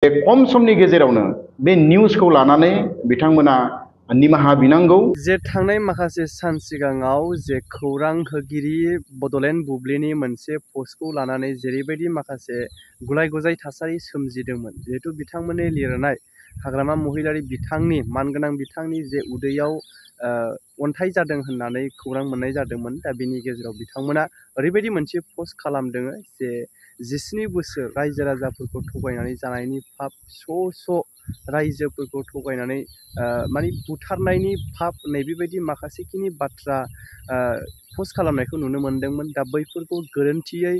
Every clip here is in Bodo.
खम समनि गेजेरावनो बे निउसखौ लानानै बिथांमोना निमाहा बिनांगौ। जे थांनाय माखासे सान सिगाङाव जे खौरां होगिरि बड'लेण्ड बुब्लिनि मोनसे पस्टखौ लानानै जेरैबायदि माखासे गुलाय गुजाय थासारि सोमजिदोंमोन, जिहेतु बिथांमोननि लिरनाय हाग्रामा महिलारि बिथांनि मानगोनां बिथांनि जे उदैयाव अन्थाइ जादों होननानै खौरां मोननाय जादोंमोन। दा बिनि गेजेराव बिथांमोना ओरैबायदि मोनसे पस्ट खालामदों जे 17 बोसोर रायजो राजाफोरखौ थगायनानै जानायनि फाब, स' रायजोफोरखौ थगायनानै माने बुथारनायनि फाब, नैबेबायदि माखासेखिनि बाथ्रा पस्ट खालामनायखौ नुनो मोनदोंमोन। दा बैफोरखौ गोरोन्थियै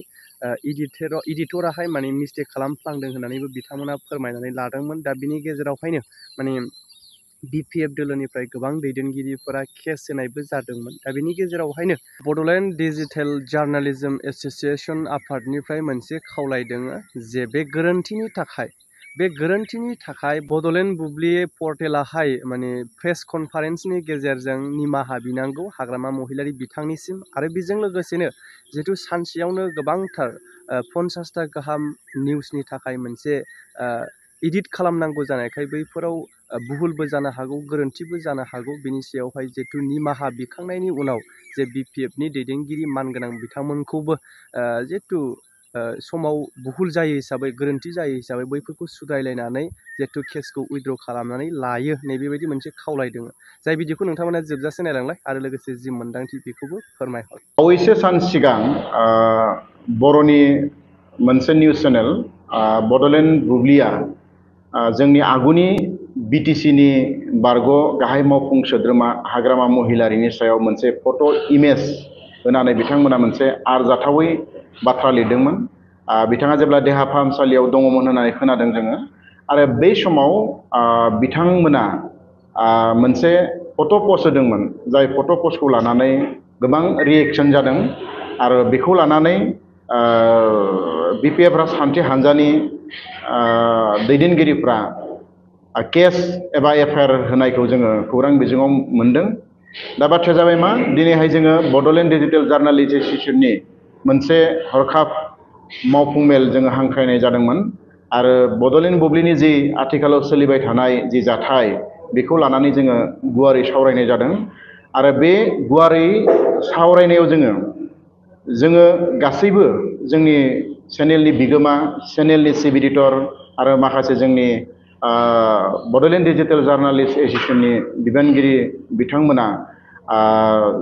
इडिटराहाय माने मिस्टेक खालामफ्लांदों होननानैबो बिथांमोना फोरमायनानै लादोंमोन। दा बिनि गेजेरावहायनो माने BPF दोलोनिफ्राय गोबां दैदेनगिरिफोरा केस होनायबो जादोंमोन। दा बिनि गेजेरावहायनो बड'लेण्ड डिजिटेल जार्नालिज्म एस'सिएशन आफादनिफ्राय मोनसे खावलायदों जे बे गोरोन्थिनि थाखाय बड'लेण्ड बुब्लि पर्टेलाहाय माने प्रेस कनफारेन्सनि गेजेरजों निमाहा बिनांगौ हाग्रामा महिलारि बिथांनिसिम। आरो बेजों लोगोसेनो जिहेतु सानसेयावनो गोबांथार 50टा गाहाम निउसनि थाखाय मोनसे एडिट खालामनांगौ जानायखाय बैफोराव भुलबो जानो हागौ, गोरोन्थिबो जानो हागौ। बिनि सायावहाय जिहेतु निमाहा बिखांनायनि उनाव जे BPFनि दैदेनगिरि मानगोनां बिथांमोनखौबो जिहेतु समाव भुल जायो हिसाबै, गोरोन्थि जायो हिसाबै बैफोरखौ सुद्रायलायनानै जिहेतु केसखौ उइथड्र खालामनानै लायो, नैबेबायदि मोनसे खावलायदों। जाय बिदिखौ नोंथांमोना जोबजासे नायलांलाय आरो लोगोसे जि मोन्दांथि बेखौबो फोरमायहर। बावैसो सान सिगां बर'नि मोनसे निउस चेनेल बड'लेण्ड बुब्लिया जोंनि आगुनि BTCनि बारग' गाहाय मावफुं सोद्रोमा हाग्रामा महिलारिनि सायाव मोनसे फट' इमेज होनानै बिथांमोना मोनसे आरजाथावै बाथ्रा लिरदोंमोन। बिथाङा जेब्ला देहा फाहामसालियाव दङमोन होननानै खोनादों जोङो। आरो बै समाव बिथांमोना मोनसे फट' पस्ट होदोंमोन, जाय फट' पस्टखौ लानानै गोबां रिएक्सन जादों। आरो बेखौ लानानै BPF राजखान्थि हान्जानि दैदेनगिरिफ्रा केस एबा FIR होनायखौ जोङो खौरां बिजोङाव मोन्दों। दा बाथ्राया जाबाय मा, दिनैहाय जोङो बड'लेण्ड डिजिटेल जार्नालिस्ट एस'सिएशननि मोनसे हरखाब मावफुं मेल जोङो हांख्रायनाय जादोंमोन। आरो बड'लेण्ड बुब्लिनि जि आथिखालाव सोलिबाय थानाय जि जाथाय, बेखौ लानानै जोङो गुवारै सावरायनाय जादों। आरो बे गुवारै सावरायनायाव जोङो गासैबो जोंनि चेनेलनि बिगोमा, चेनेलनि चिफ एडिटर आरो माखासे जोंनि बड'लेण्ड डिजिटेल जार्नालिस्ट एस'सिएशननि बिबानगिरि बिथांमोना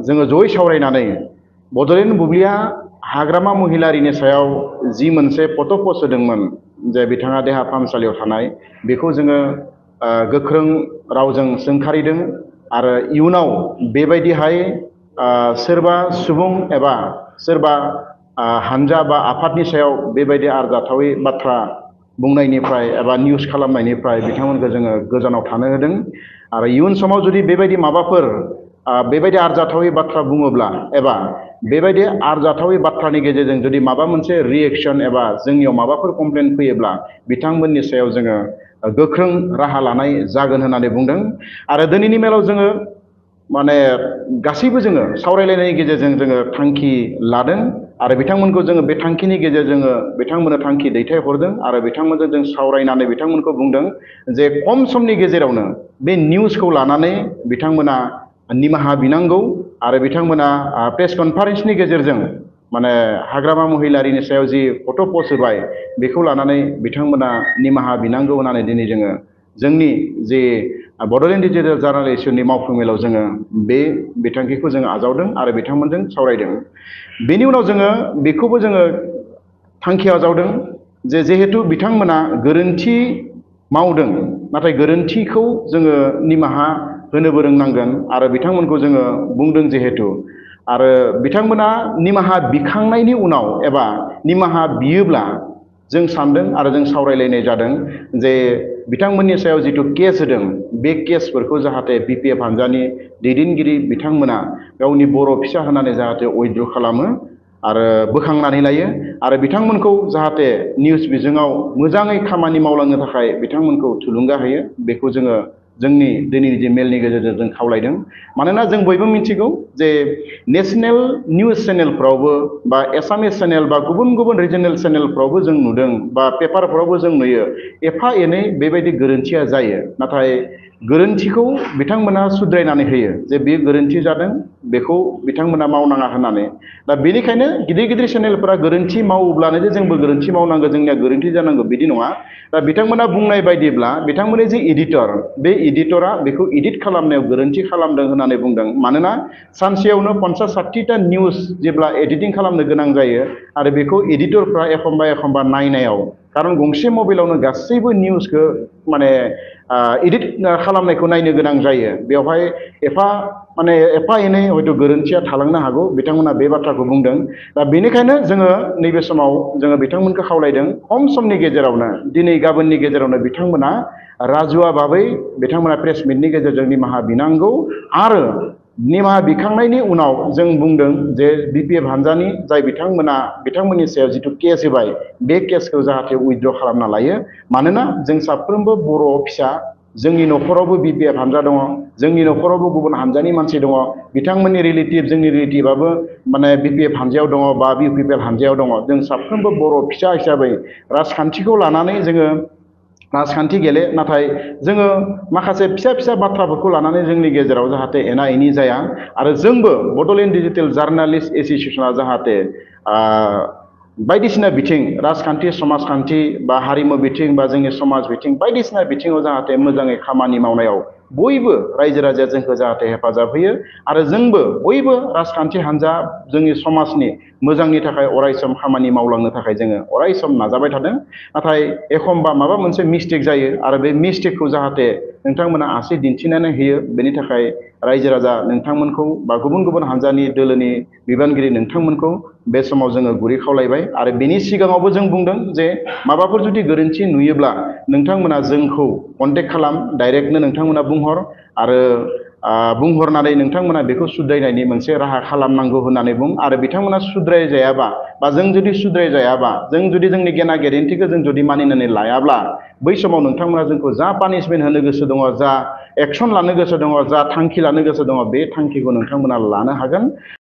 जोङो जयै सावरायनानै बड'लेण्ड बुब्लिया हाग्रामा महिलारिनि सायाव जि मोनसे फट' पस्ट होदोंमोन, जे बिथाङा देहा फाहामसालियाव थानाय, बेखौ जोङो गोख्रों रावजों सोंखारिदों। आरो इयुनाव बेबायदिहाय सोरबा सुबुं एबा सोरबा हानजा बा आफादनि सायाव बेबायदि आरजाथावै बाथ्रा बुंनायनिफ्राय एबा निउस खालामनायनिफ्राय बिथांमोनखौ जोङो गोजानाव थानो होदों। आरो इयुन समाव जुदि बेबायदि माबाफोर बेबायदि आरजाथावै बाथ्रा बुङोब्ला एबा बेबायदि आरजाथावै बाथ्रानि गेजेरजों जुदि माबा मोनसे रिएक्सन एबा जोंनियाव माबाफोर कमप्लेन फैयोब्ला बिथांमोननि सायाव जोङो गोख्रों राहा लानाय जागोन होननानै बुंदों। आरो दिनैनि मेलाव जोङो माने गासैबो जोङो सावरायलायनायनि गेजेरजों जोङो थांखि लादों। आरो बिथांमोनखौ जोङो बे थांखिनि गेजेरजों बिथांमोननो थांखि दैथायहरदों। आरो बिथांमोनजों जों सावरायनानै बिथांमोनखौ बुंदों जे खम समनि गेजेरावनो बे निउसखौ लानानै बिथांमोना निमाहा बिनांगौ। आरो बिथांमोना प्रेस कनफारेन्सनि गेजेरजों माने हाग्रामा महिलारिनि सायाव जि फट' पस्ट होबाय, बेखौ लानानै बिथांमोना निमाहा बिनांगौ होननानै दिनै जोङो जोंनि जे बड'लेण्ड डिजिटेल जार्नालिस्टनि मावफुं मेलाव जोङो बे बिथांखिखौ जोङो आजावदों आरो बिथांमोनजों सावरायदों। बेनि उनाव जोङो बेखौबो जोङो थांखि आजावदों जे जिहेतु बिथांमोना गोरोन्थि मावदों, नाथाय गोरोन्थिखौ जोङो निमाहा होनोबो रोंनांगोन। आरो बिथांमोनखौ जोङो बुंदों जिहेतु, आरो बिथांमोना निमाहा बिखांनायनि उनाव एबा निमाहा बियोब्ला जों सानदों आरो जों सावरायलायनाय जादों जे बिथांमोननि सायाव जिथु केस होदों, बे केसफोरखौ जाहाथे BPF हान्जानि दैदेनगिरि बिथांमोना गावनि बर' फिसा होनानै जाहाथे उइथड्र खालामो आरो बोखांनानै लायो। आरो बिथांमोनखौ जाहाथे निउस बिजोङाव मोजाङै खामानि मावलांनो थाखाय बिथांमोनखौ थुलुंगा होयो, बेखौ जोङो जोंनि दिनैनि जे मेलनि गेजेरजों जों खावलायदों। मानोना जों बयबो मिथिगौ जे नेशनेल निउज चेनेलफ्रावबो बा एसामिस चेनेल बा गुबुन गुबुन रिजनेल चेनेलफ्रावबो जों नुदों बा पेपारफ्रावबो जों नुयो एफा एनै बेबायदि गोरोन्थिया जायो। नाथाय गोरोन्थिखौ बिथांमोना सुद्रायनानै होयो जे बेयो गोरोन्थि जादों, बेखौ बिथांमोना मावनाङा होननानै। दा बेनिखायनो गिदिर गिदिर चेनेलफोरा गोरोन्थि मावोब्लानो जे जोंबो गोरोन्थि मावनांगौ, जोंनिया गोरोन्थि जानांगौ बिदि नङा। दा बिथांमोना बुंनाय बायदिब्ला बिथांमोननि जे एडिटर, बे एडिटरा बेखौ एडिट खालामनायाव गोरोन्थि खालामदों होननानै बुंदों। मानोना सानसेयावनो 50-60टा निउज जेब्ला एडिटिं खालामनो गोनां जायो आरो बेखौ एडिटरफ्रा एखमबा एखमबा नायनायाव, खारन गंसे मबाइलावनो गासैबो निउसखौ माने एडिट खालामनायखौ नायनो गोनां जायो। बेवहाय एफा एनै हयथ' गोरोन्थिया थालांनो हागौ, बिथांमोना बे बाथ्राखौ बुंदों। दा बेनिखायनो जोङो नैबे समाव जोङो बिथांमोनखौ खावलायदों खम समनि गेजेरावनो, दिनै गाबोननि गेजेरावनो बिथांमोना राजुआ भाबै बिथांमोना प्रेस मिटनि गेजेरजों निमाहा बिनांगौ। आरो निमाहा बिखांनायनि उनाव जों बुंदों जे बिपिएफ हानजानि जाय बिथांमोननि सायाव जिथु केस होबाय, बे केसखौ जाहाथे उइथड्र खालामना लायो। मानोना जों साफ्रोमबो बर' फिसा, जोंनि न'खरावबो बिपिएफ हानजा दङ, जोंनि न'खरावबो गुबुन हानजानि मानसि दङ, बिथांमोननि रिलेटिभ, जोंनि रिलेटिभआबो माने बिपिएफ हानजायाव दङ बा इउपिपिएल हानजायाव दङ। जों साफ्रोमबो बर' फिसा हिसाबै राजखान्थिखौ लानानै जोङो राजखान्थि गेले, नाथाय जोङो माखासे फिसा फिसा बाथ्राफोरखौ लानानै जोंनि गेजेराव जाहाथे एना एनि जाया। आरो जोंबो बड'लेण्ड डिजिटेल जार्नालिस्ट एस'सिएसना जाहाथे बायदिसिना बिथिं, राजखान्थि, समाजखान्थि बा हारिमु बिथिं बा जोंनि समाज बिथिं, बायदिसिना बिथिङाव जाहाथे मोजाङै खामानि मावनायाव बयबो रायजो राजाया जोंखौ जाहाथे हेफाजाब होयो। आरो जोंबो बयबो राजखान्थि हान्जा जोंनि समाजनि मोजांनि थाखाय अरायसम खामानि मावलांनो थाखाय जोङो अरायसम नाजाबाय थादों। नाथाय एखमबा माबा मोनसे मिस्टेक जायो आरो बे मिस्टेकखौ जाहाथे नोंथांमोना आसि दिन्थिनानै होयो, बेनि थाखाय रायजो राजा नोंथांमोनखौ बा गुबुन गुबुन हान्जानि दोलोनि बिबानगिरि नोंथांमोनखौ बे समाव जोङो गुरै खावलायबाय। आरो बेनि सिगाङावबो जों बुंदों जे माबाफोर जुदि गोरोन्थि नुयोब्ला नोंथांमोना जोंखौ कन्टेक्ट खालाम, डाइरेक्टनो नोंथांमोना बुंहर, आरो बुंहरनानै नोंथांमोना बेखौ सुद्रायनायनि मोनसे राहा खालामनांगौ होननानै बुं। आरो बिथांमोना सुद्रायजायाबा बा जों जुदि सुद्रायजायाबा, जों जुदि जोंनि गेना गेरेन्थिखौ जों जुदि मानिनानै लायाब्ला, बै समाव नोंथांमोना जोंखौ जा पानिशमेन्ट होनो गोसो दङ, जा एक्सन लानो गोसो दङ, जा थांखि लानो गोसो दङ, बे थांखिखौ नोंथांमोना लानो हागोन।